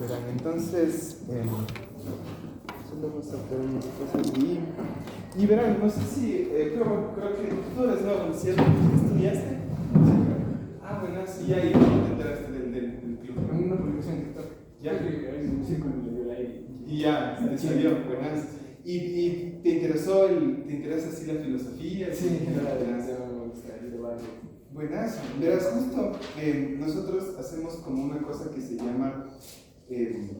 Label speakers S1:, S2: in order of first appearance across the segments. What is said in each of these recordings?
S1: Verán, entonces, solo vamos a hacer unas cosas y verán, no sé si, creo que tú eres nuevo, ¿cierto? ¿Estudiaste? Ah, bueno, sí, ya ahí te enteraste del club.
S2: En una publicación en TikTok.
S1: Ya.
S2: Hay un círculo y le dio el aire.
S1: Y ya, te salió, buenas. ¿Y te interesa así la filosofía?
S2: Sí, en general,
S1: buenas.
S2: me gusta el debate.
S1: Buenas, verás, justo nosotros hacemos como una cosa que se llama,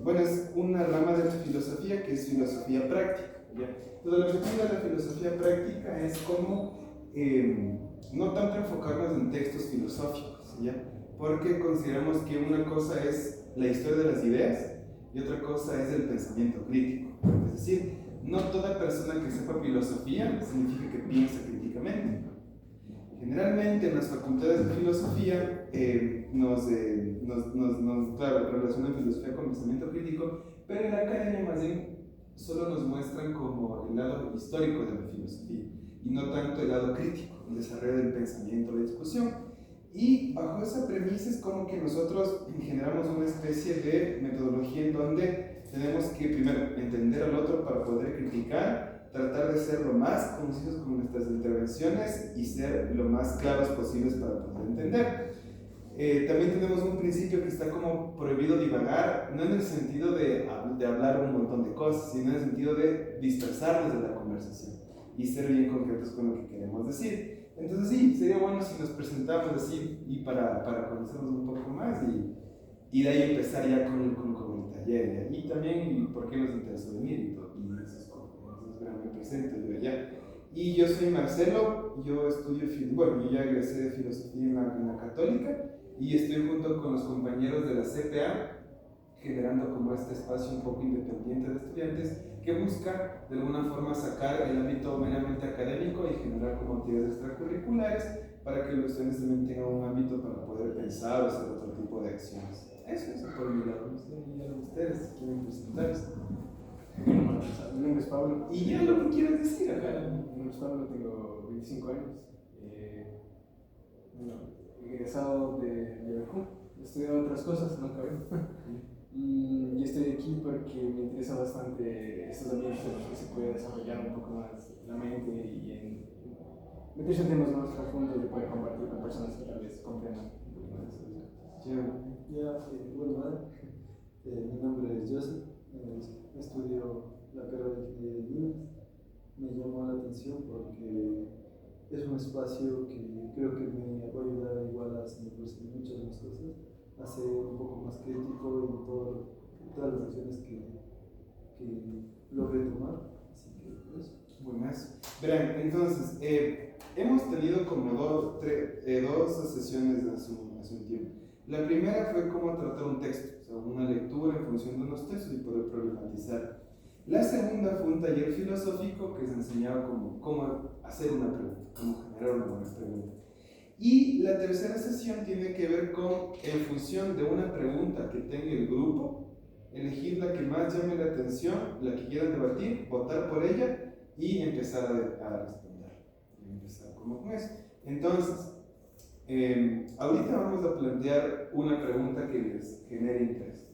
S1: bueno, es una rama de la filosofía que es filosofía práctica, ¿ya? Entonces, el objetivo de la filosofía práctica es como no tanto enfocarnos en textos filosóficos, ¿ya? Porque consideramos que una cosa es la historia de las ideas y otra cosa es el pensamiento crítico. Es decir, no toda persona que sepa filosofía significa que piensa críticamente. Generalmente en las facultades de filosofía claro, relacionan filosofía con pensamiento crítico, pero en la academia más bien solo nos muestran como el lado histórico de la filosofía y no tanto el lado crítico, el desarrollo del pensamiento, la discusión. Y bajo esa premisa es como que nosotros generamos una especie de metodología en donde tenemos que primero entender al otro para poder criticar, tratar de ser lo más concisos con nuestras intervenciones y ser lo más claros posibles para poder entender. También tenemos un principio que está como prohibido divagar, no en el sentido de hablar un montón de cosas, sino en el sentido de dispersarnos de la conversación y ser bien concretos con lo que queremos decir. Entonces sí, sería bueno si nos presentamos así y para conocernos un poco más y de ahí empezar ya con el taller. Y también por qué nos interesó venir y todo, y esas cosas. Entonces, me presento yo ya. Y yo soy Marcelo, yo estudio, bueno, yo ya egresé de filosofía en la Católica y estoy junto con los compañeros de la CPA generando como este espacio un poco independiente de estudiantes que busca de alguna forma sacar el ámbito meramente académico y generar como actividades extracurriculares para que los estudiantes también tengan un ámbito para poder pensar o hacer otro tipo de acciones. Eso es por mi lado. No sé, ya ustedes quieren presentarse.
S2: Mi nombre es Pablo.
S1: Y ya lo que quieras decir acá.
S2: Mi nombre es Pablo, tengo 25 años. Egresado de Liverpool. He estudiado otras cosas, no acabé. Y estoy aquí porque me interesa bastante estos ambientes en los que se puede desarrollar un poco más la mente y en meterse en temas más profundos y poder compartir con personas que tal vez comprendan un poco más de eso.
S3: Bueno, mi nombre es Joseph, estudio la carrera de Ingeniería de Minas. Me llamó la atención porque es un espacio que creo que me va a ayudar igual a muchas más cosas, a ser un poco más crítico en todas las acciones que logré tomar. Así que eso.
S1: Buenas. Verán, entonces, hemos tenido como dos sesiones hace un tiempo. La primera fue cómo tratar un texto, o sea, una lectura en función de unos textos y poder problematizar. La segunda fue un taller filosófico que se enseñaba cómo hacer una pregunta, cómo generar una buena pregunta. Y la tercera sesión tiene que ver con, en función de una pregunta que tenga el grupo, elegir la que más llame la atención, la que quieran debatir, votar por ella y empezar a responder. Y empezar como con eso. Entonces, ahorita vamos a plantear una pregunta que les genere interés.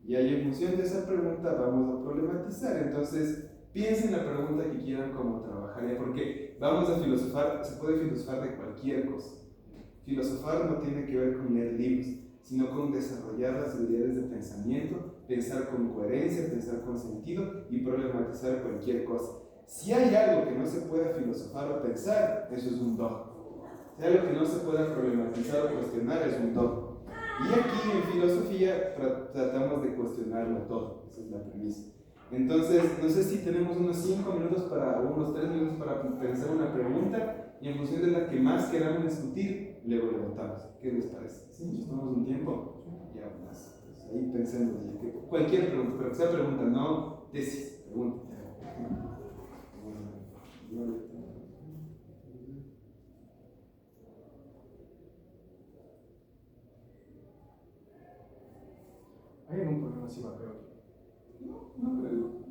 S1: Y ahí en función de esa pregunta vamos a problematizar. Entonces, piensen la pregunta que quieran como trabajar, porque vamos a filosofar, se puede filosofar de cualquier cosa. Filosofar no tiene que ver con leer libros, sino con desarrollar las habilidades de pensamiento, pensar con coherencia, pensar con sentido y problematizar cualquier cosa. Si hay algo que no se pueda filosofar o pensar, eso es un dogma. Si hay algo que no se pueda problematizar o cuestionar, es un dogma. Y aquí en filosofía tratamos de cuestionarlo todo, esa es la premisa. Entonces, no sé si tenemos unos 5 minutos unos 3 minutos para pensar una pregunta y en función de la que más queramos discutir, luego le votamos. ¿Qué les parece? ¿Sí? ¿Nos tomamos un tiempo? Ya, más. Pues ahí pensemos. Cualquier pregunta, pero que sea pregunta, no tesis, pregunta.
S2: ¿Hay algún problema si va peor?
S1: No creo.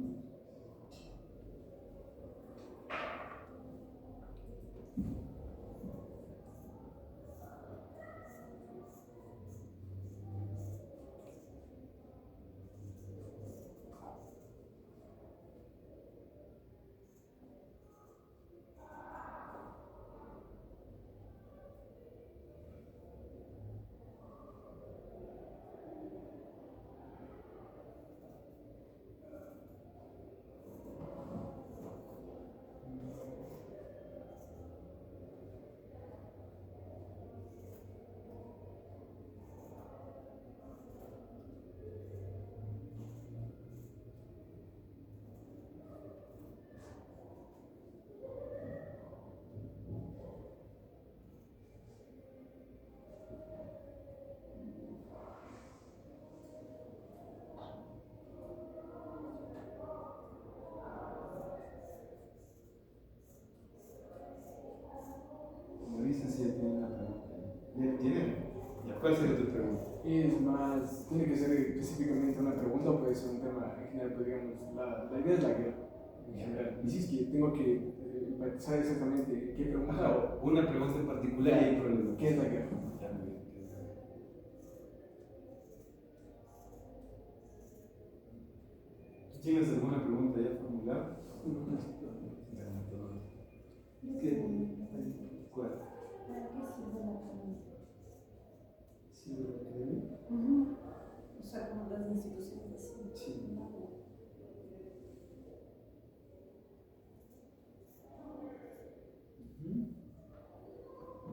S1: ¿Tiene? ¿Cuál sería tu pregunta?
S2: Es más, tiene que ser específicamente una pregunta o puede ser un tema en general, pues digamos, la idea es la guerra en general. Y si es que tengo que saber exactamente qué pregunta o
S1: Una pregunta en particular y hay problema.
S2: qué es la guerra.
S1: Ya, muy bien, ¿qué es la guerra? ¿Tú tienes alguna pregunta ya formulada? ¿Cuál?
S3: Sí, de la academia.
S4: O sea, como las instituciones.
S3: Sí.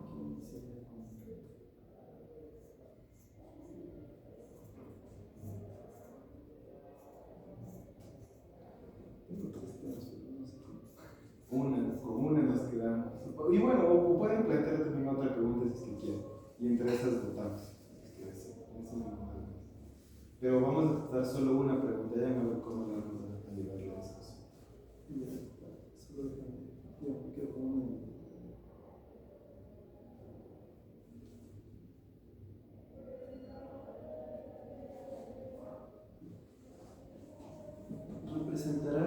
S3: Aquí sería como tengo tres temas, pero no sé qué.
S1: Con una nos quedamos. Y bueno, o pueden plantear también otra pregunta si es que quieren. Y entre esas votamos. Pero vamos a tratar solo una pregunta. Ya me ver cómo le vamos a llevar la discusión.
S3: Ya, solo yo me quedo con una. Representará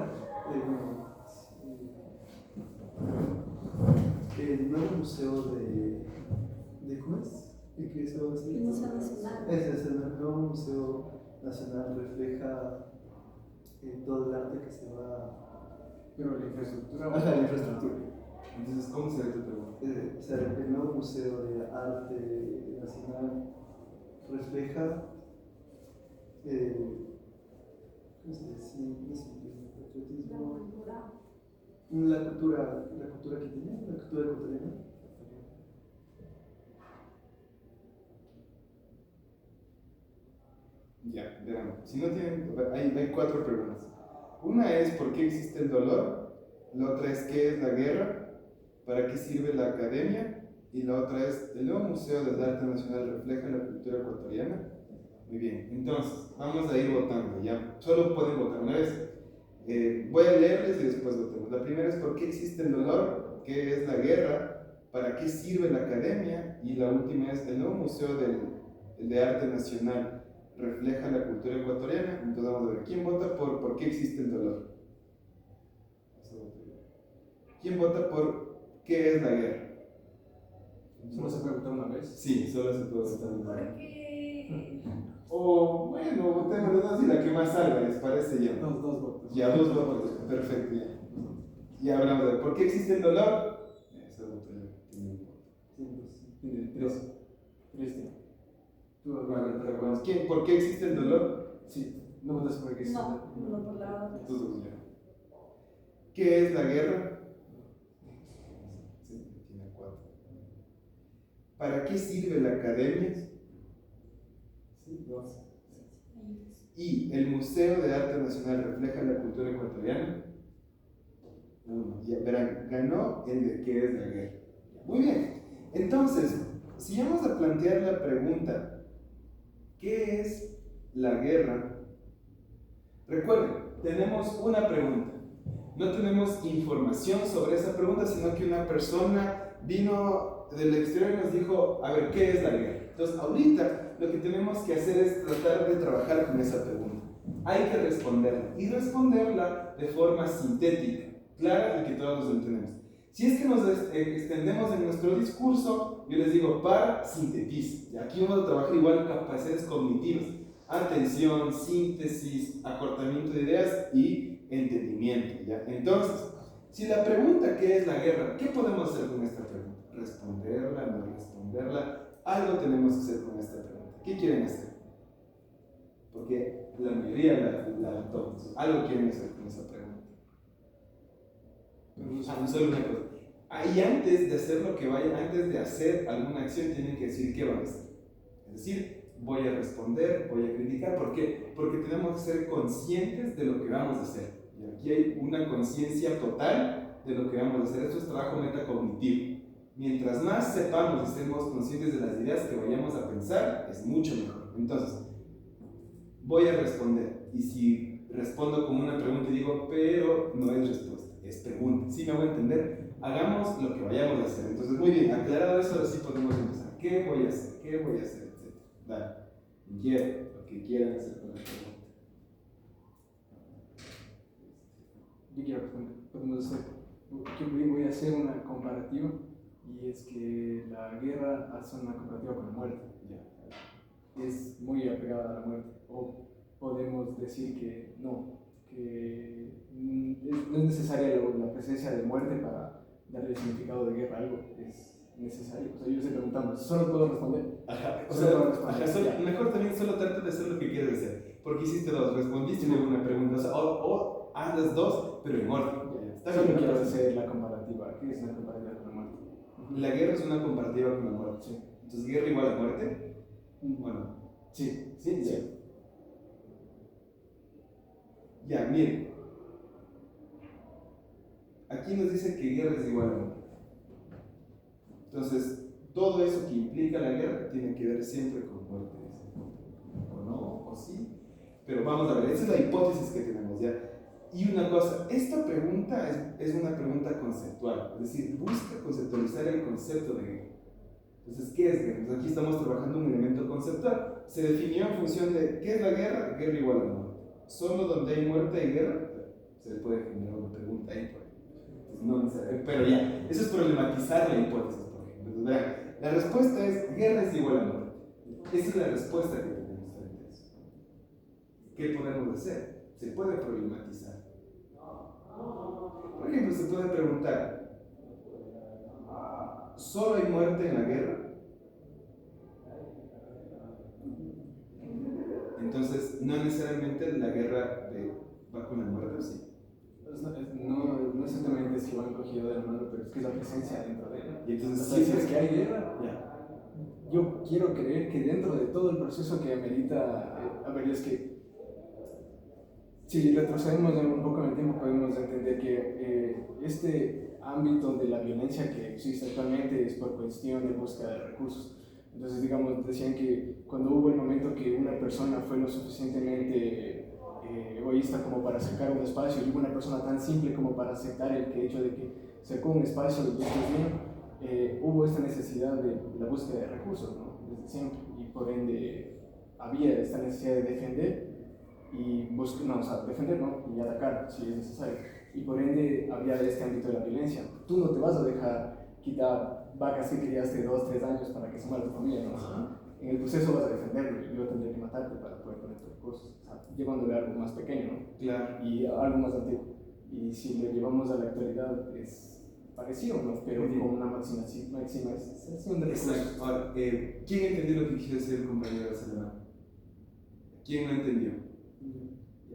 S3: el nuevo museo de ¿cómo es? ¿De qué se va a hacer?
S4: El Museo Nacional.
S3: Ese es el nuevo Museo Nacional, refleja todo el arte que se va.
S2: Pero la infraestructura.
S3: Ajá, la infraestructura.
S1: Entonces, ¿cómo será tu pregunta?
S3: O sea, el nuevo Museo de Arte Nacional refleja ¿cómo se dice? No sé, patriotismo. La cultura que tiene, la cultura ecuatoriana.
S1: Ya, verán. Si no tienen, hay cuatro preguntas. Una es ¿por qué existe el dolor? La otra es ¿qué es la guerra? ¿Para qué sirve la academia? Y la otra es ¿el nuevo Museo del Arte Nacional refleja la cultura ecuatoriana? Muy bien, entonces vamos a ir votando, ya. Solo pueden votar una vez. Voy a leerles y después votemos. La primera es ¿por qué existe el dolor? ¿Qué es la guerra? ¿Para qué sirve la academia? Y la última es ¿el nuevo Museo de Arte Nacional refleja la cultura ecuatoriana? Entonces vamos a ver, ¿quién vota por qué existe el dolor? ¿Quién vota por qué es la guerra?
S2: ¿Solo se puede votar una vez?
S1: Sí, solo se puede votar una vez.
S4: Porque.
S1: O bueno, votemos las dos y la que más salga, ¿les parece ya?
S2: Dos votos.
S1: Ya, dos votos, perfecto, ya. Ya hablamos de por qué existe el dolor. Ese voto ya tiene un voto.
S2: Tiene tres. Tres tiene. Tú,
S1: ¿Por qué existe el dolor?
S2: Sí, no votas por qué existe.
S4: No por la otra.
S1: Tú dos ya. ¿Qué es la guerra? Sí, tiene cuatro. ¿Para qué sirve la academia? Sí, dos. ¿Y el Museo de Arte Nacional refleja la cultura ecuatoriana? Uno. Ya verán, ganó el de qué es la guerra. Muy bien. Entonces, si vamos a plantear la pregunta, ¿qué es la guerra? Recuerden, tenemos una pregunta. No tenemos información sobre esa pregunta, sino que una persona vino del exterior y nos dijo, a ver, ¿qué es la guerra? Entonces, ahorita lo que tenemos que hacer es tratar de trabajar con esa pregunta. Hay que responderla, y responderla de forma sintética, clara y que todos nos entendemos. Si es que nos extendemos en nuestro discurso, yo les digo, sintetiza. Y aquí vamos a trabajar igual capacidades cognitivas. Atención, síntesis, acortamiento de ideas y entendimiento, ¿ya? Entonces, si la pregunta ¿qué es la guerra? ¿Qué podemos hacer con esta pregunta? ¿Responderla? ¿No responderla? Algo tenemos que hacer con esta pregunta. ¿Qué quieren hacer? Porque la mayoría la adoptó. Algo quieren hacer con esa pregunta. Solo una cosa. Y antes de hacer lo que vaya, antes de hacer alguna acción, tienen que decir qué van a hacer. Es decir, voy a responder, voy a criticar. ¿Por qué? Porque tenemos que ser conscientes de lo que vamos a hacer. Y aquí hay una conciencia total de lo que vamos a hacer. Esto es trabajo metacognitivo. Mientras más sepamos y estemos conscientes de las ideas que vayamos a pensar, es mucho mejor. Entonces, voy a responder. Y si respondo con una pregunta y digo, pero no es respuesta, es pregunta. ¿Sí me voy a entender? Hagamos lo que vayamos a hacer. Entonces, muy bien, aclarado eso, ahora sí podemos empezar. ¿Qué voy a hacer? ¿Qué voy a hacer? Etcétera. Dale. Inquiero lo que quieran hacer con la pregunta.
S2: Yo quiero responder. Podemos hacer, voy a hacer una comparativa, y es que la guerra hace una comparativa con la muerte.
S1: Ya.
S2: Es muy apegada a la muerte. O podemos decir que no, que no es necesaria la presencia de muerte para darle significado de guerra a algo. Es necesario. O sea, yo estoy preguntando, ¿solo puedo responder?
S1: Ajá, o
S2: Solo
S1: sea,
S2: puedo responder.
S1: mejor también solo trata de hacer lo que quieres hacer. Porque hiciste dos, respondiste luego una pregunta. O sea, o haz las dos, pero en orden. Está
S2: Solo
S1: bien,
S2: quiero
S1: ¿no?
S2: hacer la comparativa. ¿Qué es una comparativa con la muerte?
S1: La guerra es una comparativa con la muerte.
S2: Sí.
S1: Entonces, ¿guerra igual a muerte? Bueno,
S2: Sí.
S1: sí. Ya, miren. Aquí nos dice que guerra es igual a muerte. Entonces, todo eso que implica la guerra tiene que ver siempre con muerte. O no, o sí. Pero vamos a ver, esa es la hipótesis que tenemos ya. Y una cosa, esta pregunta es una pregunta conceptual, es decir, busca conceptualizar el concepto de guerra. Entonces, ¿qué es guerra? Pues aquí estamos trabajando un elemento conceptual. Se definió en función de ¿qué es la guerra? Guerra igual a muerte. Solo donde hay muerte y guerra, se le puede generar una pregunta ahí. Pues no, pero ya, eso es problematizar la hipótesis, por ejemplo. Entonces, vean, la respuesta es guerra es igual a muerte. Esa es la respuesta que tenemos frente a eso. ¿Qué podemos hacer? Se puede problematizar. Por ejemplo, se puede preguntar, ¿solo hay muerte en la guerra? Entonces, no necesariamente la guerra va con la muerte, ¿o sí?
S2: No exactamente es que van cogido de la mano, pero es que es la presencia dentro de ella.
S1: Y entonces,
S2: O sea, si es que hay guerra,
S1: ya.
S2: yo quiero creer que dentro de todo el proceso que amerita, a ver, es que si retrocedemos un poco en el tiempo, podemos entender que este ámbito de la violencia que existe actualmente es por cuestión de búsqueda de recursos. Entonces, digamos, decían que cuando hubo el momento que una persona fue lo suficientemente egoísta como para cercar un espacio, y hubo una persona tan simple como para aceptar el hecho de que cercó un espacio y después vino, hubo esta necesidad de la búsqueda de recursos, ¿no? Desde siempre, y por ende había esta necesidad de defender y defender, ¿no? Y atacar si es necesario, y por ende había este ámbito de la violencia. Tú no te vas a dejar quitar vacas que criaste 2 o 3 años para que se muera tu familia, ¿no? En el proceso vas a defenderlo y yo tendré que matarte para poder poner tus recursos, o sea, llevándole a algo más pequeño, ¿no?
S1: Claro.
S2: Y a algo más antiguo. Y si lo llevamos a la actualidad es parecido, ¿no? Pero con una maximización de recursos.
S1: Exacto. Ahora, ¿quién entendió lo que quiso decir el compañero de Salamán? ¿Quién no entendió?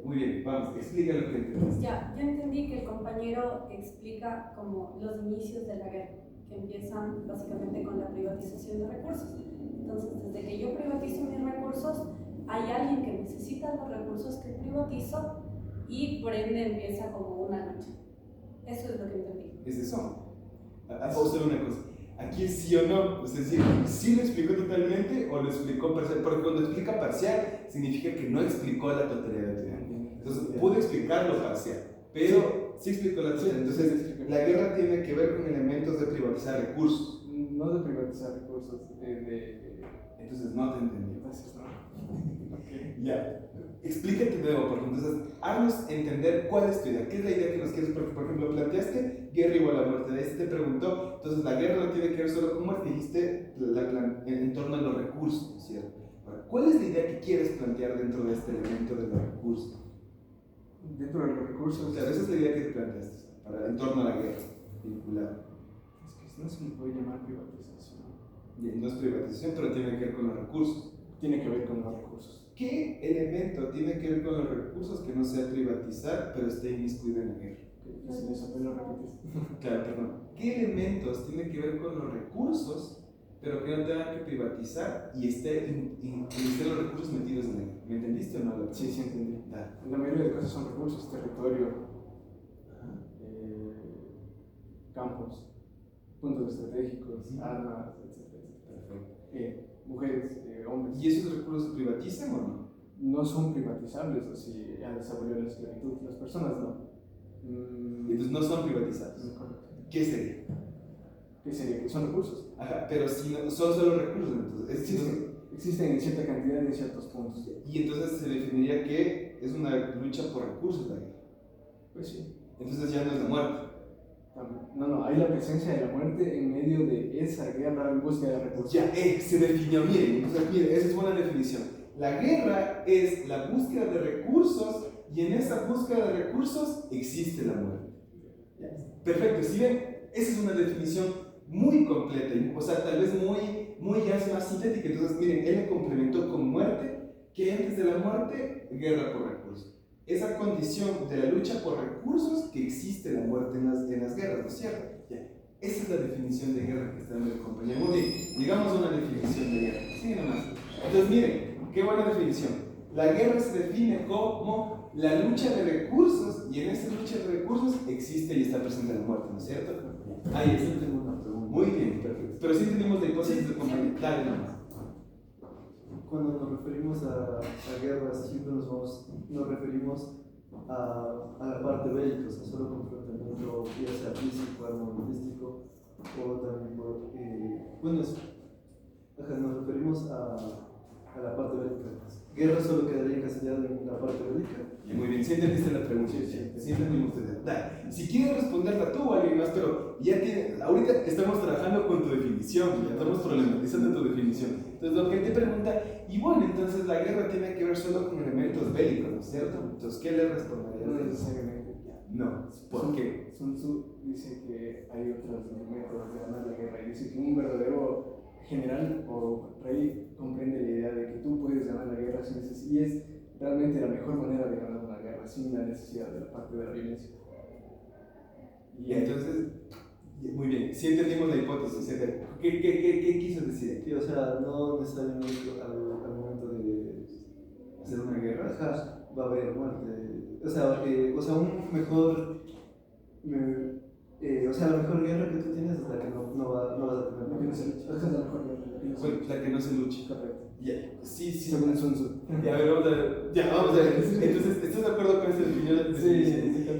S1: Muy bien, vamos, explica lo que entendiste.
S4: Ya entendí que el compañero explica como los inicios de la guerra, que empiezan básicamente con la privatización de recursos. Entonces, desde que yo privatizo mis recursos, hay alguien que necesita los recursos que privatizo y por ende empieza como una lucha. Eso es lo que entendí.
S1: ¿Es eso? Vamos a hacer una cosa. Aquí es sí o no, es decir, sí lo explicó totalmente o lo explicó parcial, porque cuando explica parcial significa que no explicó la totalidad del tema. Entonces, pudo explicarlo parcial, pero sí explicó la totalidad. Entonces, la guerra tiene que ver con elementos de privatizar recursos.
S2: No de privatizar recursos,
S1: Entonces, no te entendí.
S2: Entonces, no. Okay.
S1: Ya. Explícate de nuevo, porque entonces, haznos entender cuál es tu idea, qué es la idea que nos quieres, porque por ejemplo, planteaste guerra igual a muerte, de ahí se te preguntó, entonces la guerra no tiene que ver solo con muerte, dijiste en torno a los recursos, ¿cierto? Ahora, ¿cuál es la idea que quieres plantear dentro de este elemento de los recursos?
S2: Dentro de los recursos.
S1: Claro, esa es la idea que te planteaste, en torno a la guerra, vinculada.
S2: Es que no se le puede llamar privatización.
S1: No es privatización, pero tiene que ver con los recursos.
S2: Tiene que ver con los recursos.
S1: ¿Qué elemento tiene que ver con los recursos que no sea privatizar, pero esté inmiscuido en la guerra?
S2: Si les apelo repetir.
S1: Claro, perdón. ¿Qué elementos tienen que ver con los recursos, pero que no tengan que privatizar y estén los recursos metidos en la guerra? ¿Me entendiste o no?
S2: Sí, sí entendí.
S1: Dale.
S2: La mayoría de cosas son recursos, territorio, campos, puntos estratégicos, armas, etc.
S1: Perfecto.
S2: Mujeres, hombres.
S1: ¿Y esos recursos se privatizan o no?
S2: No son privatizables, o si han desarrollado la esclavitud, las personas no.
S1: Entonces no son privatizados.
S2: Correcto.
S1: ¿Qué sería?
S2: ¿Qué sería? Que son recursos.
S1: Ajá, pero si no, son solo recursos, entonces.
S2: Existen en cierta cantidad y en ciertos puntos.
S1: Y entonces se definiría que es una lucha por recursos la guerra.
S2: Pues sí.
S1: Entonces ya no es la muerte.
S2: No, hay la presencia de la muerte en medio de esa guerra en búsqueda de recursos.
S1: Ya, se definió, miren, entonces, miren, esa es buena definición. La guerra es la búsqueda de recursos y en esa búsqueda de recursos existe la muerte. Ya. Perfecto, si ven, esa es una definición muy completa, o sea, tal vez muy ya es más sintética. Entonces, miren, él le complementó con muerte, que antes de la muerte, guerra por recursos. Esa condición de la lucha por recursos que existe la muerte en las guerras, ¿no es cierto? Ya. Esa es la definición de guerra que está dando el compañero. Muy bien, llegamos a una definición de guerra. Sigue nomás. Entonces, miren, qué buena definición. La guerra se define como la lucha de recursos y en esa lucha de recursos existe y está presente la muerte, ¿no es cierto? Ahí está.
S3: Tengo una pregunta.
S1: Muy bien, perfecto. Pero sí entendimos la hipótesis del compañero. Dale nomás.
S3: Cuando nos referimos a guerras, siempre nos referimos a la parte bélica, o sea, solo confrontamiento, ya sea físico, armamentístico, o también nos referimos a la parte bélica. Guerra solo quedaría encasillada en la parte bélica.
S1: Muy bien, sí entendiste la pregunta. Sí entendimos. Dale. Si quieres responderla tú o alguien más, pero ya ahorita estamos trabajando con tu definición, ya estamos problematizando tu definición. Entonces, lo que te pregunta, y bueno, entonces la guerra tiene que ver solo con elementos bélicos, ¿no es cierto? Entonces, ¿qué le responderías?
S2: No necesariamente.
S1: No, ¿por qué?
S2: Sun Tzu dice que hay otros métodos de ganar la guerra y dice que un verdadero general o rey comprende la idea de que tú puedes ganar la guerra y es realmente la mejor manera de ganar una guerra sin la necesidad de la parte de la violencia.
S1: Y entonces, muy bien, sí entendimos la hipótesis. ¿Qué quiso decir?
S3: Sí, o sea, no necesariamente al momento de
S1: ¿Hacer una guerra?
S3: va a haber muerte. O sea, un mejor. O sea, la mejor guerra que tú tienes es la que no vas a tener.
S2: La que no se lucha. Esa es la mejor guerra.
S1: La que no se lucha.
S2: Correcto.
S1: Ya, sí.
S2: Según Sun Tzu.
S1: Ya, a ver, vamos a ver. Entonces, ¿estás de acuerdo con esta definición?
S2: Sí.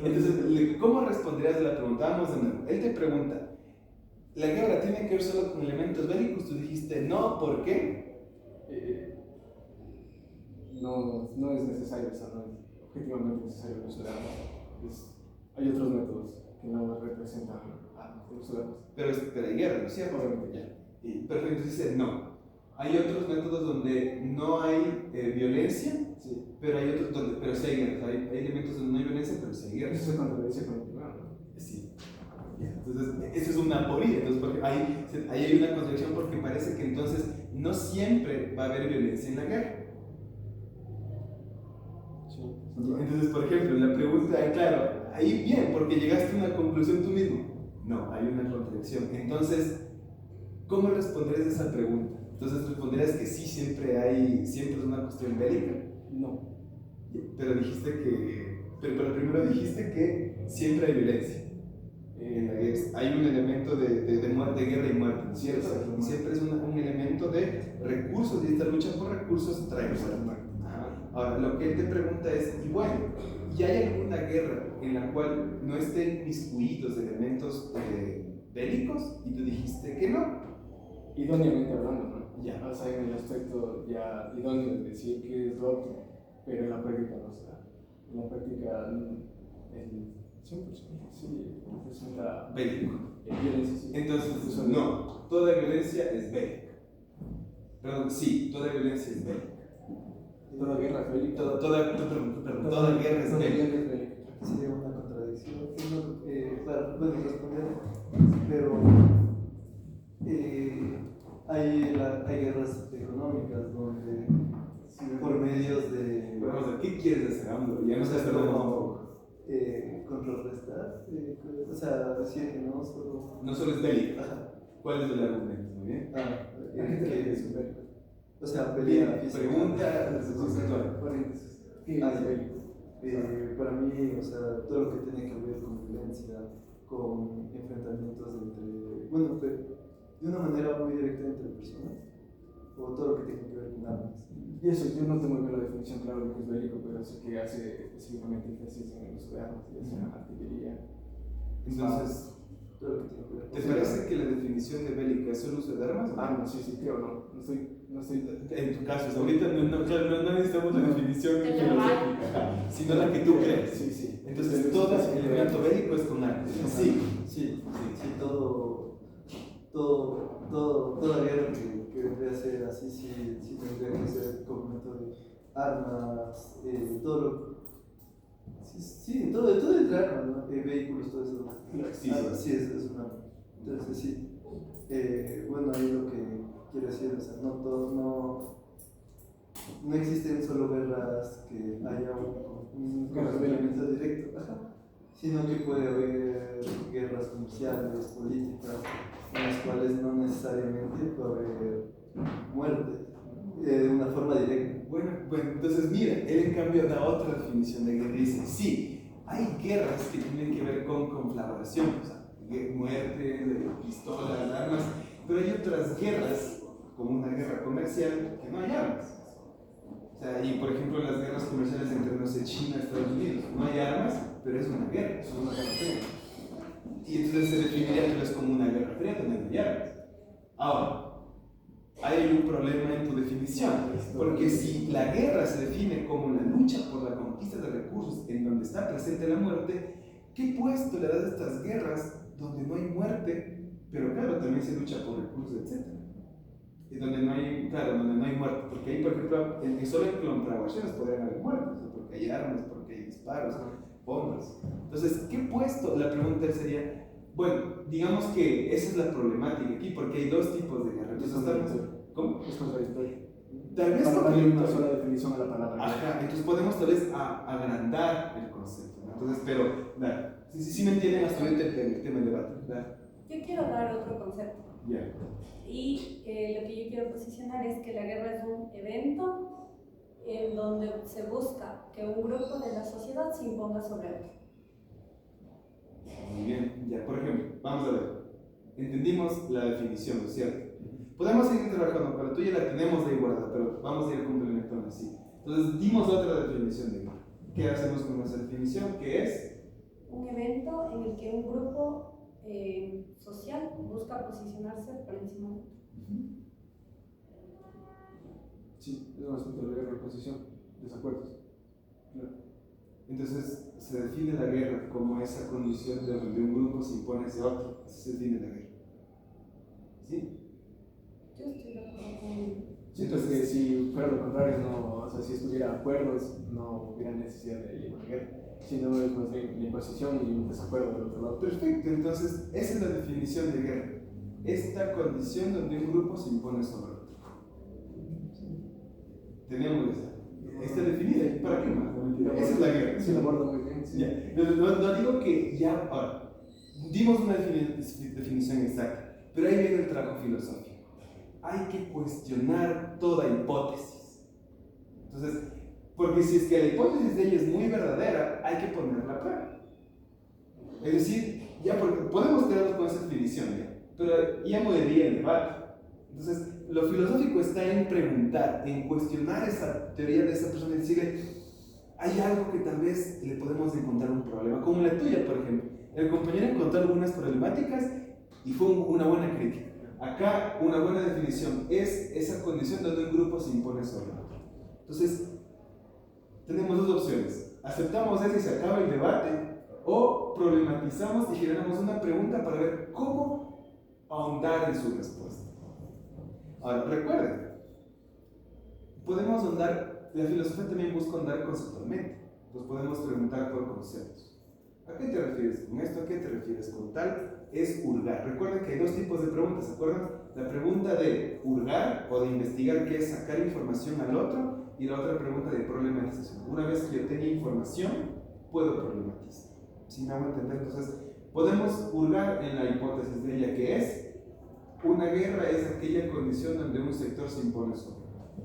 S1: Entonces, ¿cómo responderías a la pregunta? Vamos de nuevo. Él te pregunta, ¿la guerra tiene que ver solo con elementos bélicos? Tú dijiste, no, ¿por qué?
S2: No es necesario, o sea, no es objetivamente necesario el uso de armas. Hay otros métodos que no representan el uso de armas.
S1: Pero hay guerra, ¿no es cierto?
S2: Obviamente.
S1: Ya. Perfecto, dice, no. Hay otros métodos donde no hay violencia,
S2: Sí.
S1: pero hay otros donde sí hay guerra. Hay elementos donde no hay violencia, pero sí hay guerra.
S2: Eso se contradice con el primero, ¿no?
S1: Sí. Entonces, eso es una aporía. Entonces, porque ahí hay una contradicción porque parece que entonces no siempre va a haber violencia en la guerra.
S2: Sí.
S1: Entonces, por ejemplo, la pregunta, claro, ahí bien, porque llegaste a una conclusión tú mismo. No, hay una contradicción. Entonces, ¿cómo responderías a esa pregunta? Entonces, responderías que sí, siempre es una cuestión bélica.
S2: No.
S1: Pero dijiste que. Pero primero dijiste que siempre hay violencia. Hay un elemento de muerte, de guerra y muerte, ¿no es cierto? Y siempre es un elemento de recursos, y esta lucha por recursos trae muerte. Ahora, lo que él te pregunta es, y bueno, ¿y hay alguna guerra en la cual no estén inmiscuidos elementos bélicos? Y tú dijiste que no.
S2: Idóneamente hablando, ¿no?
S1: Ya.
S2: O sea, en el aspecto ya idóneo es decir que es lo óptimo, pero en la práctica no se da. En la práctica el 100% sí representa
S1: Bélico.
S2: violencia. Sí.
S1: Entonces, no, toda violencia es bélica. Perdón, sí, toda violencia es bélica.
S2: Toda guerra es bélica.
S1: Toda guerra es bélica.
S3: Sería una contradicción. Para responder, pero hay guerras económicas donde por medios de.
S1: Vamos a ver, ¿qué quieres hacer, AMLO? Ya no sé, perdón, un poco.
S3: Contrarrestar, o sea, decir que no solo.
S1: No solo es bélica.
S3: Ajá.
S1: ¿Cuál es el argumento? Muy bien.
S2: ¿A qué te refieres?
S3: O sea,
S1: Bien,
S3: pelea física.
S1: pregunta.
S2: ¿Qué es bélico?
S3: Para mí, o sea, todo lo que tiene que ver con violencia, con enfrentamientos entre, bueno, de una manera muy directa entre personas, o todo lo que tiene que ver con armas.
S2: Y eso, yo no tengo la definición clara de lo que es bélico, pero sé que hace específicamente énfasis en el uso de armas, ya sea artillería.
S1: Entonces,
S3: Claro que tiene que ver.
S1: ¿Te parece que la definición de bélica es solo uso de armas?
S2: No, sí, creo, no estoy.
S1: En tu caso, ahorita no necesitamos la definición
S4: De la
S1: filosófica, sino la que tú crees.
S2: Sí.
S1: Entonces, todo el elemento bélico es con armas. Sí.
S3: Sí, toda guerra que vendría a ser así, sí tendría que ser complemento de armas, todo lo. Sí, todo entre armas, ¿no? Vehículos, todo eso.
S1: Sí.
S3: Sí, es un arma. Entonces, sí. Bueno, ahí lo que quiero decir, o sea, no existen solo guerras que haya un complemento directo, sino que puede haber guerras comerciales, políticas, en las cuales no necesariamente puede haber muerte de una forma directa.
S1: Bueno, entonces mira, él en cambio da otra definición de guerra. Dice, sí, hay guerras que tienen que ver con conflagración, o sea, muerte, de pistolas, armas, pero hay otras guerras, como una guerra comercial, que no hay armas. O sea, y por ejemplo las guerras comerciales entre, no sé, China y Estados Unidos, no hay armas, pero es una guerra fría. Y entonces se definiría que no es como una guerra fría, donde no hay armas. Ahora, hay un problema en tu definición, porque si la guerra se define como la lucha por la conquista de recursos en donde está presente la muerte, ¿qué puesto le das a estas guerras donde no hay muerte, pero claro, también se lucha por recursos, etcétera? Y donde no hay, claro, donde no hay muerte, porque ahí, por ejemplo, solo en conflagraciones podrían haber muertes, porque hay armas, porque hay disparos, bombas. Entonces, ¿qué puesto? La pregunta sería, bueno, digamos que esa es la problemática aquí, porque hay dos tipos de guerra. Entonces, ¿cómo?
S2: Es contradictorio.
S1: Tal vez
S2: no
S1: porque
S2: hay una sola definición a la palabra.
S1: Ajá, entonces podemos tal vez agrandar el concepto, ¿no? Entonces, pero, dale, si me entienden hasta ahorita el tema del debate, dale.
S4: Yo quiero dar otro concepto.
S1: Ya.
S4: Y lo que yo quiero posicionar es que la guerra es un evento en donde se busca que un grupo de la sociedad se imponga sobre otro.
S1: Muy bien, ya, por ejemplo, vamos a ver. Entendimos la definición, ¿no es cierto? Podemos seguir trabajando, pero tú ya la tenemos ahí guardada, pero vamos a ir complementando así. Entonces, dimos otra definición de guerra. ¿Qué hacemos con esa definición? ¿Qué es?
S4: Un evento en el que un grupo social busca posicionarse por encima de otro.
S2: Sí, es un asunto de guerra de posición, desacuerdos.
S1: Claro. Entonces, se define la guerra como esa condición de donde un grupo se impone hacia otro. Así se define la guerra. ¿Sí?
S4: Yo estoy de acuerdo con...
S2: Sí, entonces que si fuera lo contrario, no, o sea, si estuviera acuerdos, no hubiera necesidad de una guerra, sino es más bien la imposición y un desacuerdo del otro lado.
S1: Perfecto, entonces esa es la definición de guerra. Esta condición donde un grupo se impone sobre otro. Tenemos esa. Está definida, ¿para qué más? Esa es la guerra.
S2: Sí, la aborda muy bien. Sí.
S1: Ya. No digo que ya, ahora, dimos una definición exacta, pero ahí viene el trabajo filosófico. Hay que cuestionar toda hipótesis. Entonces, porque si es que la hipótesis de ella es muy verdadera, hay que ponerla a prueba. Es decir, ya porque podemos quedarnos con esa definición, ¿ya? Pero ya moriría el debate. Entonces, lo filosófico está en preguntar, en cuestionar esa teoría de esa persona y decirle, hay algo que tal vez le podemos encontrar un problema, como la tuya, por ejemplo. El compañero encontró algunas problemáticas y fue una buena crítica. Acá, una buena definición es esa condición donde un grupo se impone sobre otro. Entonces, tenemos dos opciones. Aceptamos eso y se acaba el debate, o problematizamos y generamos una pregunta para ver cómo ahondar en su respuesta. Ahora, recuerden, podemos ahondar, la filosofía también busca ahondar conceptualmente. Entonces podemos preguntar por conceptos. ¿A qué te refieres con esto? ¿A qué te refieres con tal? Es hurgar. Recuerden que hay dos tipos de preguntas, ¿se acuerdan? La pregunta de hurgar o de investigar, que es sacar información al otro, y la otra pregunta de problematización. Una vez que yo tenga información, puedo problematizar. ¿Sí me hago entender? Entonces, podemos hurgar en la hipótesis de ella, que es una guerra es aquella condición donde un sector se impone sobre otro.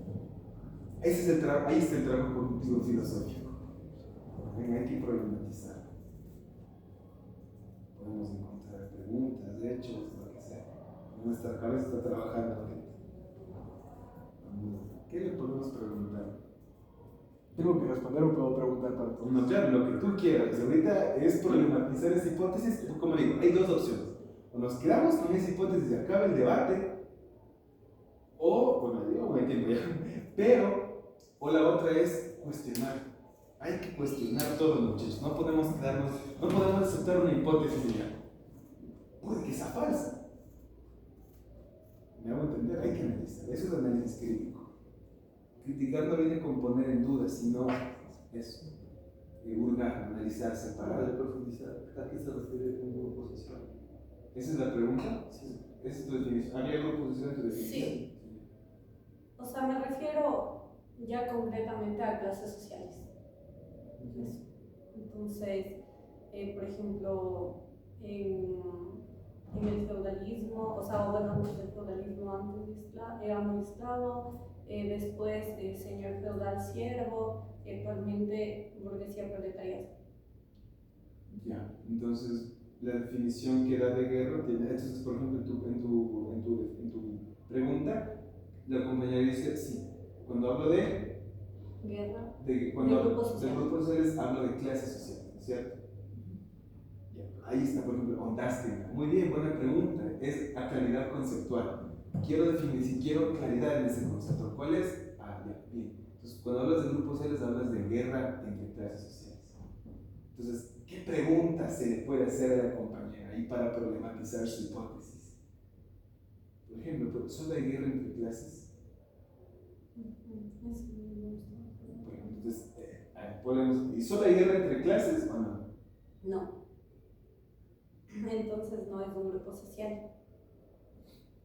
S1: Ese es el ahí está el trabajo cognitivo filosófico. Hay que problematizar. Podemos encontrar preguntas, hechos, lo que sea. Nuestra cabeza está trabajando ahorita. ¿Qué le podemos preguntar?
S2: ¿Tengo que responder o puedo preguntar para todos?
S1: No, claro, lo que tú quieras. Ahorita es problematizar esa hipótesis. Como digo, hay dos opciones. O nos quedamos con esa hipótesis y acaba el debate, o, bueno, digo, hay tiempo ya, pero, o la otra es cuestionar. Hay que cuestionar todo, muchachos. No podemos quedarnos, no podemos aceptar una hipótesis y ya. Puede que sea falsa. Me hago entender, hay que analizar. Eso es análisis crítico. Criticar no viene con poner en duda, sino eso. Hurgar, analizar,
S3: Para
S1: separar.
S3: profundizar, ¿a qué se refiere un grupo social?
S1: ¿Esa es la pregunta?
S3: Sí.
S1: ¿Esa es tu definición? ¿Había algo posición en tu definición?
S4: Sí. O sea, me refiero ya concretamente a clases sociales. Eso. Entonces, por ejemplo, en el feudalismo, o sea, bueno, antes del feudalismo, éramos esclavo, después señor feudal siervo, actualmente burguesía proletariado.
S1: Ya, entonces la definición que da de guerra tiene, entonces por ejemplo en tu pregunta, la compañera dice sí, cuando hablo
S4: Guerra.
S1: cuando
S4: De
S1: hablo
S4: grupos sociales.
S1: de grupos sociales hablo de clases sociales, ¿cierto? Ya, ahí está por ejemplo Ondástica, muy bien, buena pregunta, es a claridad conceptual, quiero definir, si quiero claridad en ese concepto, ¿cuál es? Ah, ya, bien, entonces cuando hablas de grupos sociales hablas de guerra entre clases sociales. Entonces, ¿qué pregunta se le puede hacer a la compañera ahí para problematizar su hipótesis? Por ejemplo, ¿solo hay guerra entre clases?
S4: Eso me gusta.
S1: Bueno, entonces, ¿y solo hay guerra entre clases o no?
S4: No. Entonces no es un grupo social.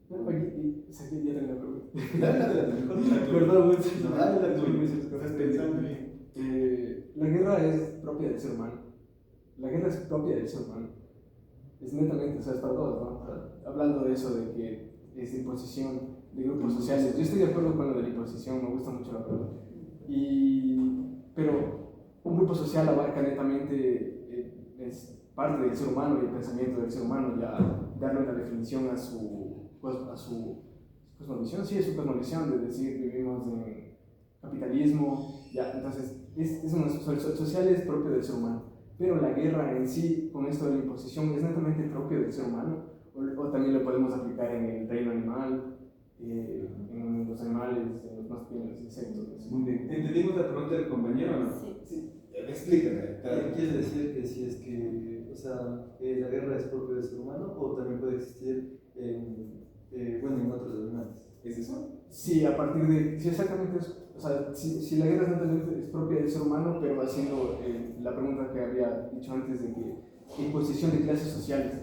S2: Oye, saqué ya tengo la pregunta.
S1: Perdón,
S2: Perdón,
S1: no, dale la tuya. Estás pensando bien.
S2: La guerra es propia del ser humano. La guerra es propia del ser humano. Es netamente, o sea, es para todos, ¿no? O sea, hablando de eso, de que es imposición de grupos sociales. Yo estoy de acuerdo con lo de la imposición, me gusta mucho la pregunta. Pero un grupo social abarca netamente, es parte del ser humano y el pensamiento del ser humano, ya darle una definición a su cosmovisión, sí, es su cosmovisión, de decir vivimos en capitalismo, ya, entonces social es propio del ser humano, pero la guerra en sí, con esto de la imposición, es netamente propio del ser humano, o también lo podemos aplicar en el reino animal, en los animales, en los más pequeños insectos.
S1: Muy bien. ¿Entendimos la pregunta del compañero o no?
S4: Sí.
S1: Explícame.
S3: Quiere decir que si es que, o sea, la guerra es propia del ser humano o también puede existir en otros animales.
S1: ¿Es eso?
S2: Sí, a partir de, sí, exactamente eso. O sea, si la guerra es propia del ser humano, pero haciendo la pregunta que había dicho antes de que imposición de clases sociales,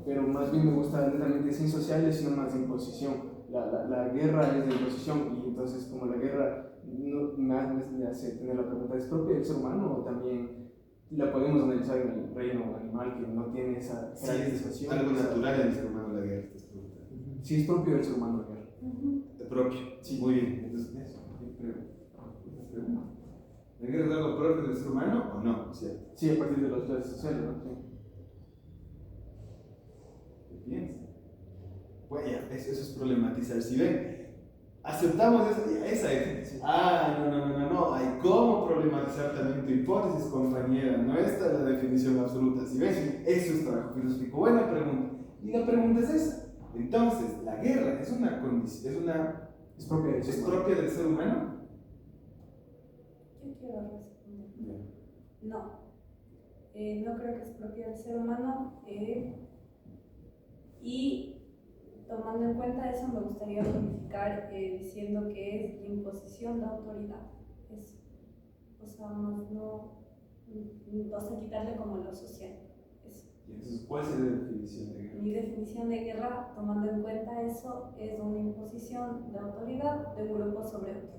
S2: pero más bien me gusta netamente sin sociales, sino más de imposición. La guerra es de imposición y entonces como la guerra no, me hace tener la pregunta, ¿es propia del ser humano o también la podemos analizar en el reino animal que no tiene esa
S1: Sí, algo natural en el ser humano la guerra, estás preguntando.
S2: Sí, es propio del ser humano la guerra.
S1: Propio.
S2: Sí.
S1: Muy bien. Entonces, eso. Pregunta. ¿La guerra es algo propio del ser humano o no? ¿Cierto?
S2: Sí, a partir de las clases sociales, ¿no? Sí.
S1: ¿Qué piensas? Pues ya, eso es problematizar. Si ven, aceptamos esa definición. No. Hay cómo problematizar también tu hipótesis, compañera. No esta es la definición absoluta. Si ven, eso es trabajo filosófico. Buena pregunta. Y la pregunta es esa. Entonces, ¿la guerra es una condición,
S2: Es propia del ser humano?
S1: propia del ser humano?
S4: Yo quiero responder. No. No creo que es propia del ser humano. Y tomando en cuenta eso, me gustaría verificar diciendo que es la imposición de autoridad. Eso. O sea, más no. O sea, quitarle como lo social. Eso.
S1: Y entonces, ¿cuál sería la definición de guerra?
S4: Mi definición de guerra, tomando en cuenta eso, es una imposición de autoridad de un grupo sobre otro.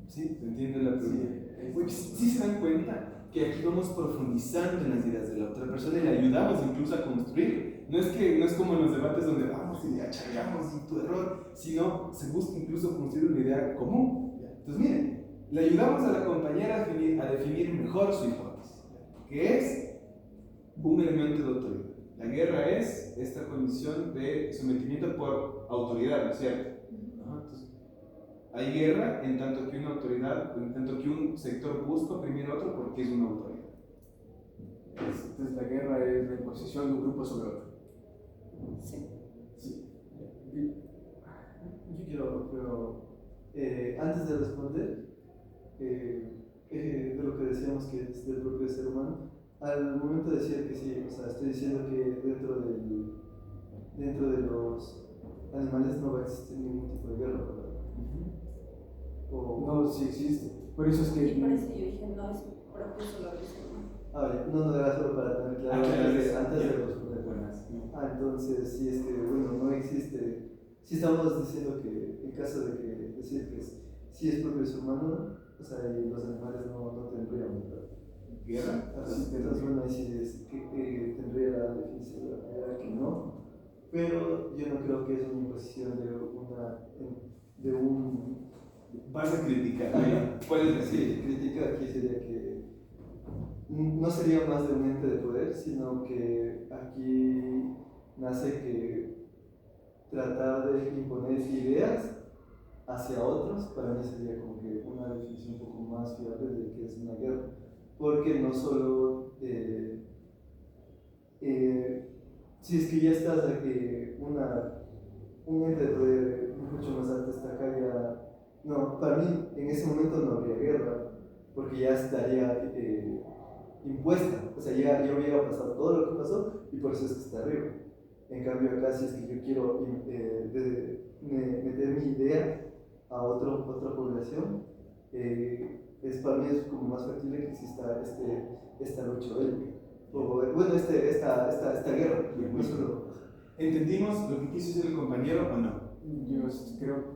S1: Sí, ¿te entiendes la pregunta? Sí se dan cuenta que aquí vamos profundizando en las ideas de la otra persona y le ayudamos incluso a construir. No es como en los debates donde vamos y achallamos y tu error, sino se busca incluso construir una idea común. Entonces, miren, le ayudamos a la compañera a definir mejor su hipótesis, que es un elemento de autoridad. La guerra es esta condición de sometimiento por autoridad, ¿no es cierto? Entonces, hay guerra en tanto que una autoridad, en tanto que un sector busca oprimir a otro porque es una autoridad.
S2: Entonces la guerra es la imposición de un grupo sobre otro.
S4: Sí.
S2: Sí.
S3: Yo quiero, pero antes de responder, de lo que decíamos que es del propio ser humano, al momento de decir que sí, o sea, estoy diciendo que dentro de los animales no va a existir ningún tipo de guerra, ¿verdad?
S2: No, sí existe. Por eso es que...
S4: Y por eso yo dije, no es propio solo del ser humano.
S3: No, era solo para tener claro antes de responder.
S1: Buenas.
S3: Entonces, si es que, bueno, no existe, si estamos diciendo que en caso de que decir que sí es propio del ser humano, o sea, y los animales no tendrían, ¿verdad?
S1: ¿Guerra?
S3: Entonces, bueno, ahí sí es que tendría la definición de la guerra que no, pero yo no creo que es una imposición de un...
S1: Vas a criticar, ¿no? Puedes decir.
S3: Sí, crítica aquí sería que no sería más de un ente de poder, sino que aquí nace que tratar de imponer ideas hacia otros, para mí sería como que una definición un poco más fiable de que es una guerra, porque no solo si es que ya estás un ente de poder mucho más alto está acá ya, no, para mí en ese momento no habría guerra, porque ya estaría impuesta, o sea, ya hubiera pasado todo lo que pasó y por eso es que está arriba. En cambio acá si es que yo quiero meter mi idea a otra población, para mí es como más factible que exista esta lucha bélica, o bueno, esta guerra, no solo...
S1: ¿Entendimos lo que quiso decir el compañero o no?
S2: Yo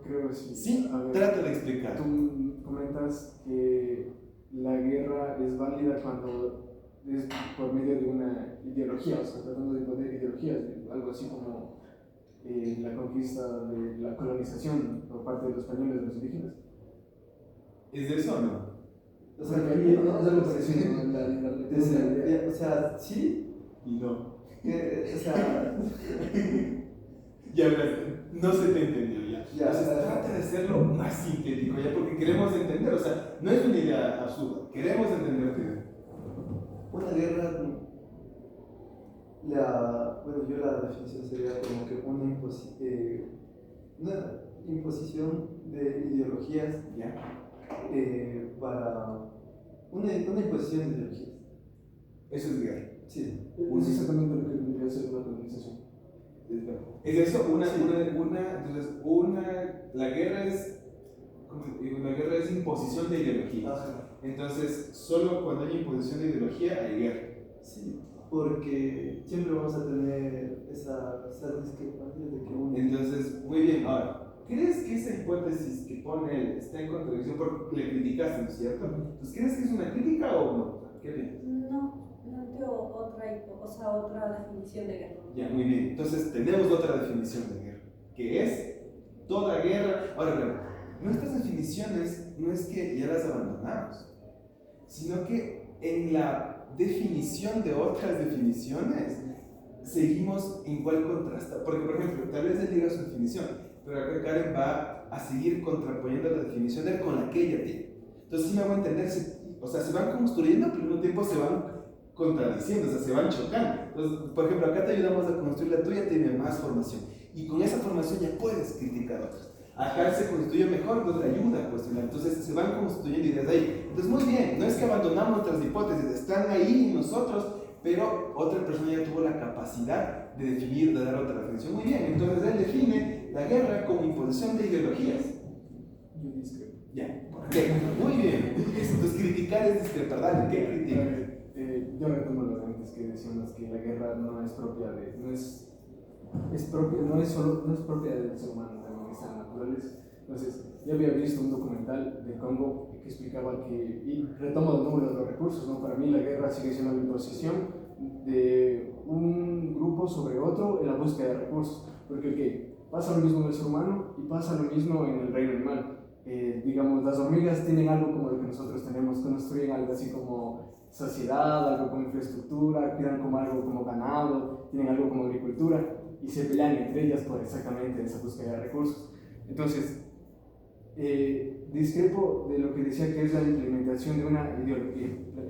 S2: creo que sí.
S1: Sí,
S2: A ver,
S1: trata de explicar.
S2: tú comentas que la guerra es válida cuando es por medio de una ideología, o sea, tratando de imponer ideologías, algo así como la conquista de la colonización por parte de los españoles de los indígenas.
S1: ¿Es de eso o no?
S3: O sea,
S2: Es algo parecido, ¿no?
S3: o sea, sí,
S1: Y no.
S3: o sea...
S1: Ya verás, no se te entendió ya.
S3: Ya,
S1: Entonces trata de hacerlo más sintético ya, porque queremos entender, o sea, no es una idea absurda, queremos entender.
S3: Una guerra, bueno, yo la definición sería como que una imposición de ideologías
S1: ¿Ya?
S3: para una imposición de ideologías.
S1: Eso es guerra.
S3: Sí.
S2: Es exactamente lo que vendría a ser una colonización.
S1: Es eso, la guerra es, ¿cómo se dice? La guerra es imposición de ideología.
S3: Ajá.
S1: Entonces, solo cuando hay imposición de ideología hay guerra.
S3: Sí, porque siempre vamos a tener esa discrepancia de que uno...
S1: Entonces, muy bien, ahora, ¿crees que esa hipótesis que pone él está en contradicción porque le criticaste, ¿no es cierto? Entonces, ¿crees que es una crítica o no? ¿Qué piensas?
S4: No, planteo otra definición de guerra.
S1: Ya, muy bien. Entonces, tenemos otra definición de guerra, que es toda guerra. Ahora, claro, nuestras definiciones no es que ya las abandonamos, sino que en la definición de otras definiciones seguimos igual contrasta. Porque, por ejemplo, tal vez él diga su definición, pero acá Karen va a seguir contraponiendo la definición de él con la que ella tiene. Entonces, sí me hago entender, o sea, se van construyendo, pero al mismo tiempo se van contradiciendo, o sea, se van chocando. Entonces, por ejemplo, acá te ayudamos a construir la tuya, tiene más formación. Y con esa formación ya puedes criticar a otros. Acá se construye mejor, entonces te ayuda a cuestionar. Entonces se van construyendo ideas de ahí. Entonces, muy bien, no es que abandonamos nuestras hipótesis, están ahí en nosotros, pero otra persona ya tuvo la capacidad de definir, de dar otra definición. Muy bien, entonces él define la guerra como imposición de ideologías.
S2: Yo discrepo.
S1: Ya, ¿por qué? Muy bien. Entonces, criticar es discrepar. Dale, ¿qué critica?
S2: Yo retomo lo de antes que decíamos que la guerra no es propia de, no es propia del ser humano, también está en la naturaleza. Entonces, yo había visto un documental del Congo que explicaba que, y retomo de nuevo los recursos, ¿no? Para mí la guerra sigue siendo la imposición de un grupo sobre otro en la búsqueda de recursos, porque pasa lo mismo en el ser humano y pasa lo mismo en el reino animal. Digamos, las hormigas tienen algo como lo que nosotros tenemos, construyen algo así como sociedad, algo como infraestructura, cuidan como algo como ganado, tienen algo como agricultura y se pelean entre ellas por exactamente esa búsqueda de recursos. Entonces, discrepo de lo que decía que es la implementación de una ideología, la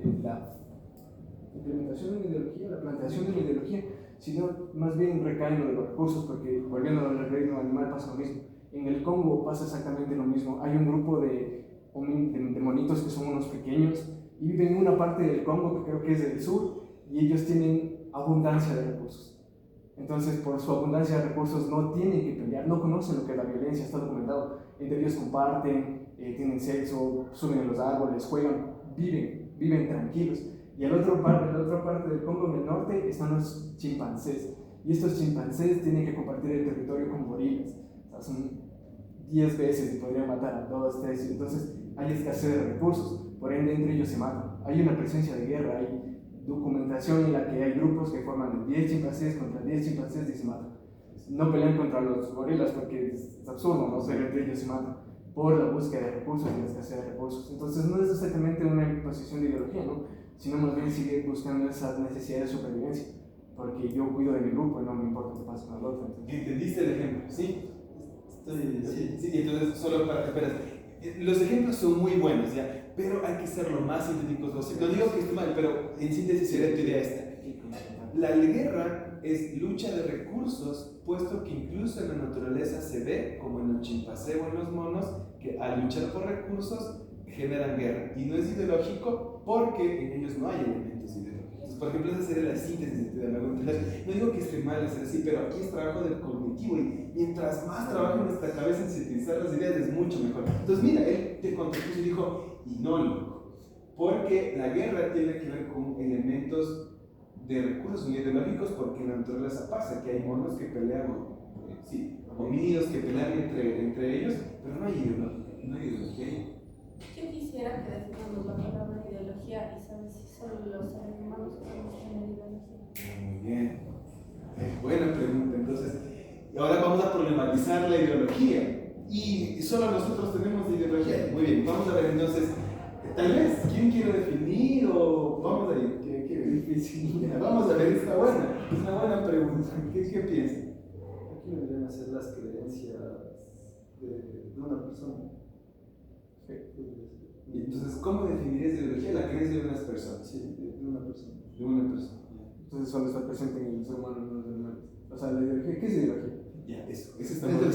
S2: planteación de una ideología, sino más bien recae en lo de los recursos, porque volviendo al reino animal pasa lo mismo. En el Congo pasa exactamente lo mismo. Hay un grupo de monitos que son unos pequeños y viven en una parte del Congo que creo que es del sur, y ellos tienen abundancia de recursos. Entonces, por su abundancia de recursos no tienen que pelear, no conocen lo que es la violencia, está documentado. Entre ellos comparten, tienen sexo, suben en los árboles, juegan, viven tranquilos. Y en la otra parte del Congo, en el norte, están los chimpancés. Y estos chimpancés tienen que compartir el territorio con gorilas. O sea, son 10 veces y podrían matar a 2, 3. Entonces, hay escasez de recursos. Por ende, entre ellos se matan. Hay una presencia de guerra, hay documentación en la que hay grupos que forman de 10 chimpancés contra 10 chimpancés y se matan. No pelean contra los gorilas porque es absurdo, ¿no? Pero entre ellos se matan por la búsqueda de recursos y la escasez de recursos. Entonces no es exactamente una imposición de ideología, ¿no? Sino más bien sigue buscando esas necesidades de supervivencia, porque yo cuido de mi grupo y no me importa qué pasa con el otro. Entonces.
S1: ¿Entendiste el ejemplo? ¿Sí?
S3: Sí.
S1: Sí, entonces solo para... Espera, los ejemplos son muy buenos, ¿ya? Pero hay que ser lo más sintéticos posible. No digo que esté mal, pero en síntesis sería tu idea esta. La guerra es lucha de recursos, puesto que incluso en la naturaleza se ve, como en el chimpancé o en los monos, que al luchar por recursos generan guerra. Y no es ideológico porque en ellos no hay elementos ideológicos. Entonces, por ejemplo, esa sería la síntesis de tu idea. No digo que esté mal hacer así, pero aquí es trabajo del cognitivo y mientras más trabaja en nuestra cabeza en sintetizar las ideas es mucho mejor. Entonces, mira, él te contrapuso y dijo, y no loco, porque la guerra tiene que ver con elementos de recursos ideológicos, porque en la naturaleza pasa que hay monos que pelean, sí, homínidos que pelean entre ellos, pero no hay ideología.
S4: Yo quisiera que definamos la palabra ideología y saber si solo los seres humanos podemos tener ideología.
S1: Muy bien. Buena pregunta. Entonces, ahora vamos a problematizar la ideología. Y solo nosotros tenemos ideología. Muy bien, vamos a ver entonces, tal vez, ¿quién quiere definir o vamos a ir? ¿Qué difícil? Vamos a ver, es una buena pregunta. ¿Qué piensan?
S3: Aquí deberían hacer las creencias de una persona.
S1: Y entonces, ¿cómo definirías ideología? La creencia de unas personas.
S3: Sí, de una persona.
S1: De una persona.
S2: Entonces solo está presente en el ser humano, no en los animales. O sea, la ideología, ¿qué es ideología?
S1: Ya, eso está muy bien.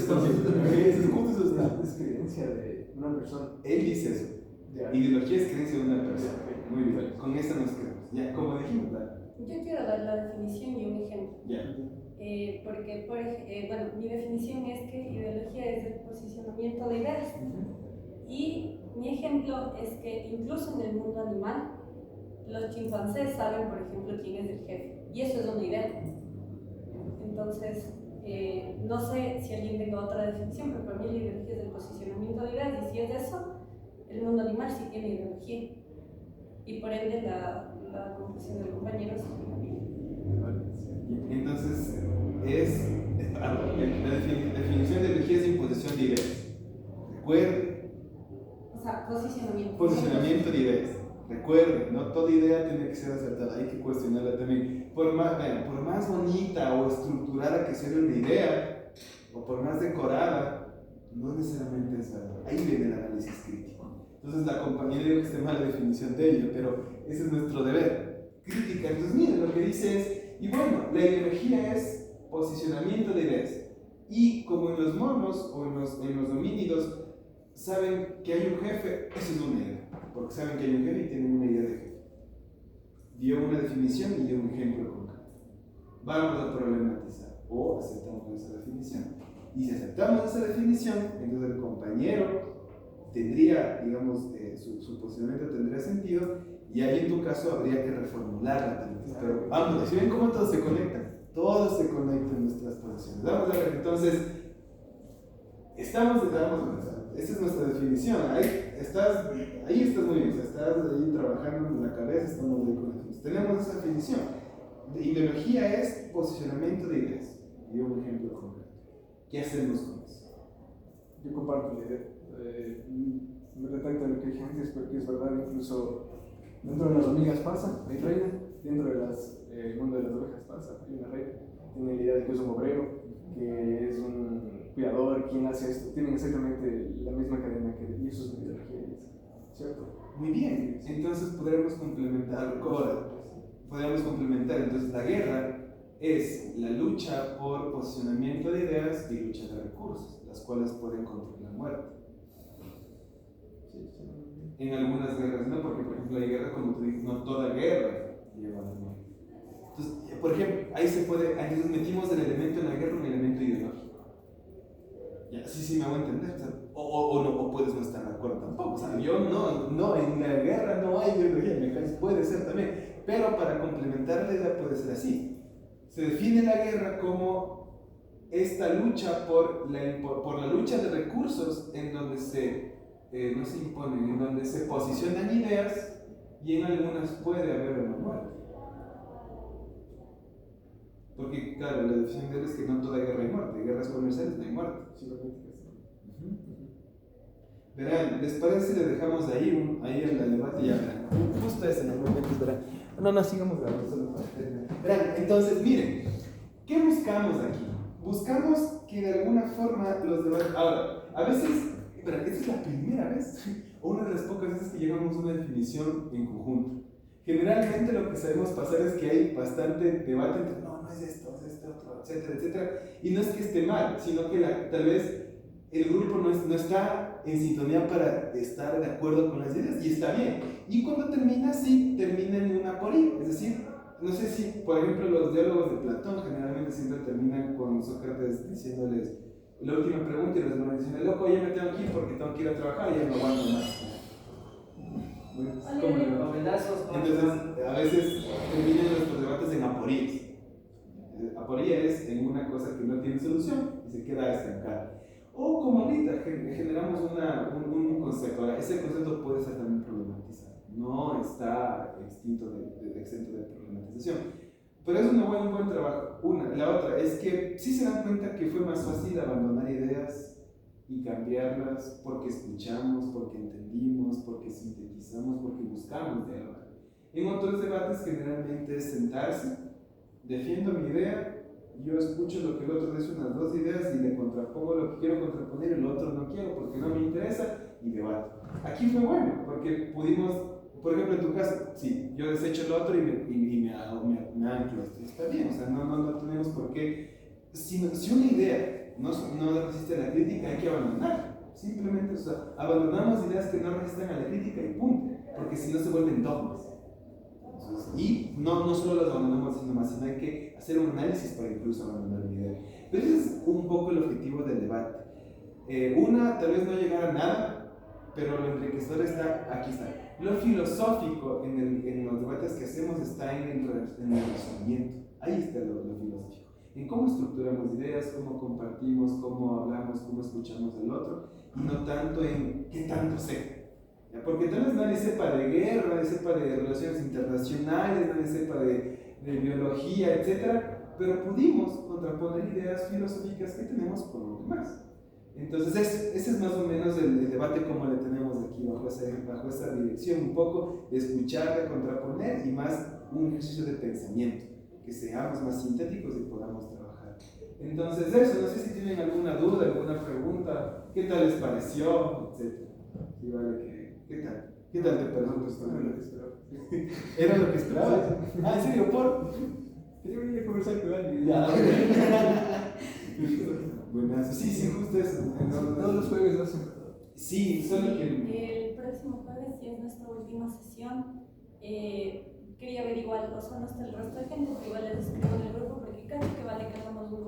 S2: Es creencia de una persona.
S1: Él dice eso.
S2: Ya.
S1: Ideología es creencia de una persona. Muy bien, con esta nos quedamos. Ya, como dijimos,
S4: Yo quiero dar la definición y un ejemplo.
S1: ya.
S4: Porque, bueno, mi definición es que ideología es el posicionamiento de ideas. Y mi ejemplo es que incluso en el mundo animal, los chimpancés saben, por ejemplo, quién es el jefe. Y eso es una idea. Entonces, no sé si alguien tenga otra definición, pero para mí la ideología es el posicionamiento de ideas. Y si es eso, el mundo animal sí tiene ideología. Y por ende, la conclusión del compañero es
S1: Entonces, la definición de ideología es imposición de ideas. Recuerde,
S4: o sea, posicionamiento.
S1: posicionamiento de ideas. Recuerde, no toda idea tiene que ser acertada, hay que cuestionarla también. Por más bonita o estructurada que sea una idea, o por más decorada, no necesariamente es verdad. Ahí viene el análisis crítico. Entonces, la compañía dijo que esté mal la definición de ello, pero ese es nuestro deber. Crítica. Entonces, miren, lo que dice es, y bueno, la ideología es posicionamiento de ideas. Y como en los monos o en los homínidos saben que hay un jefe, eso es una idea. Porque saben que hay un jefe y tienen una idea de jefe. Dio una definición y dio un ejemplo concreto. Vamos a problematizar o aceptamos esa definición. Y si aceptamos esa definición, entonces el compañero tendría, digamos, su posicionamiento tendría sentido, y ahí en tu caso habría que reformularla también. Pero vamos, si ven cómo todo se conecta, todo se conecta en nuestras posiciones. Vamos a ver, entonces, esa es nuestra definición. Ahí estás muy bien, o sea, estás ahí trabajando en la cabeza, estamos ahí conectados. Tenemos esa definición. Ideología es posicionamiento de ideas. Y un ejemplo concreto. ¿Qué hacemos con eso?
S2: Yo comparto la idea. Me retracto lo que dije antes porque es verdad, incluso dentro de las hormigas pasa, hay reina, dentro del mundo de las ovejas pasa, hay una reina, tiene la idea de que es un obrero, que es un cuidador, quien hace esto, tienen exactamente la misma cadena que y eso es una ideología, ¿cierto?
S1: Muy bien, entonces podremos complementar, entonces la guerra es la lucha por posicionamiento de ideas y lucha de recursos, las cuales pueden contra la muerte. En algunas guerras no, porque por ejemplo hay guerra, como tú dices, no toda guerra lleva a la muerte. Entonces, por ejemplo, ahí nos metimos el elemento en la guerra, un elemento ideológico. Ya, sí me hago entender. O puedes no estar de acuerdo tampoco. O sea, yo no, en la guerra no hay ideología, puede ser también. Pero para complementar la idea puede ser así. Se define la guerra como esta lucha por la lucha de recursos en donde no se imponen, en donde se posicionan ideas y en algunas puede haber una muerte. Porque, claro, la definición de él es que no toda guerra hay muerte, guerras comerciales no hay muerte. Verán, ¿les parece si le dejamos ahí el debate ya? Verán, justo ese normalmente es verán. No, sigamos grabando solo para verán, entonces, miren, ¿qué buscamos aquí? Buscamos que de alguna forma los debates. Ahora, a veces, verán, esta es la primera vez, o una de las pocas veces que llegamos a una definición en conjunto. Generalmente lo que sabemos pasar es que hay bastante debate entre no es esto, es esto, otro, etcétera, etcétera. Y no es que esté mal, sino que tal vez el grupo no está en sintonía para estar de acuerdo con las ideas y está bien. Y cuando termina, sí, termina en una aporía. Es decir, no sé si, por ejemplo, los diálogos de Platón generalmente siempre terminan con Sócrates diciéndoles la última pregunta y los demás dicen, loco, ya me tengo que ir porque tengo que ir a trabajar y ya no aguanto más. Entonces, a veces terminan nuestros debates en aporías. Aporía es en una cosa que no tiene solución y se queda estancada. O como ahorita generamos un concepto. Ahora, ese concepto puede ser también problematizado. No está exento de problematización. Pero es un buen trabajo. La otra es que sí se dan cuenta que fue más fácil abandonar ideas y cambiarlas porque escuchamos, porque entendimos, porque sintetizamos, porque buscamos dialogar. En otros debates generalmente es sentarse, defiendo mi idea, yo escucho lo que el otro dice, unas dos ideas y le contrapongo lo que quiero contraponer y el otro no quiero porque no me interesa y debato. Aquí fue bueno porque pudimos, por ejemplo en tu caso, sí, yo desecho el otro y me anclo esto, está bien, o sea, no tenemos por qué, si una idea no resiste a la crítica, hay que abandonarla. Simplemente, o sea, abandonamos ideas que no resisten a la crítica y punto, porque si no se vuelven dogmas. Entonces, y no solo las abandonamos sino hay que hacer un análisis para incluso abandonar la idea. Pero ese es un poco el objetivo del debate. Tal vez no llegar a nada, pero lo enriquecedor aquí está. Lo filosófico en los debates que hacemos está en el razonamiento. Ahí está lo filosófico. En cómo estructuramos ideas, cómo compartimos, cómo hablamos, cómo escuchamos al otro, y no tanto en qué tanto sé. Porque tal vez nadie sepa de guerra, nadie sepa de relaciones internacionales, nadie sepa de biología, etc. Pero pudimos contraponer ideas filosóficas que tenemos con los demás. Entonces ese es más o menos el debate como le tenemos aquí bajo esa dirección, un poco de escuchar, de contraponer y más un ejercicio de pensamiento, que seamos más sintéticos y podamos trabajar. Entonces eso, no sé si tienen alguna duda, alguna pregunta, ¿qué tal les pareció? Etcétera. Sí, vale, ¿qué tal? ¿Qué tal te pareció? ¿Era lo que esperabas? Ah, ¿en serio?
S2: Quería venir a conversar con alguien.
S1: Ya, buenazo. Sí, justo eso.
S2: Todos los jueves hacen.
S1: Sí, solo que...
S4: El próximo jueves ya es nuestra última sesión. Quería ver igual, o sea, no está el resto de gente, pero igual les escribo en el grupo porque casi que vale que hagamos un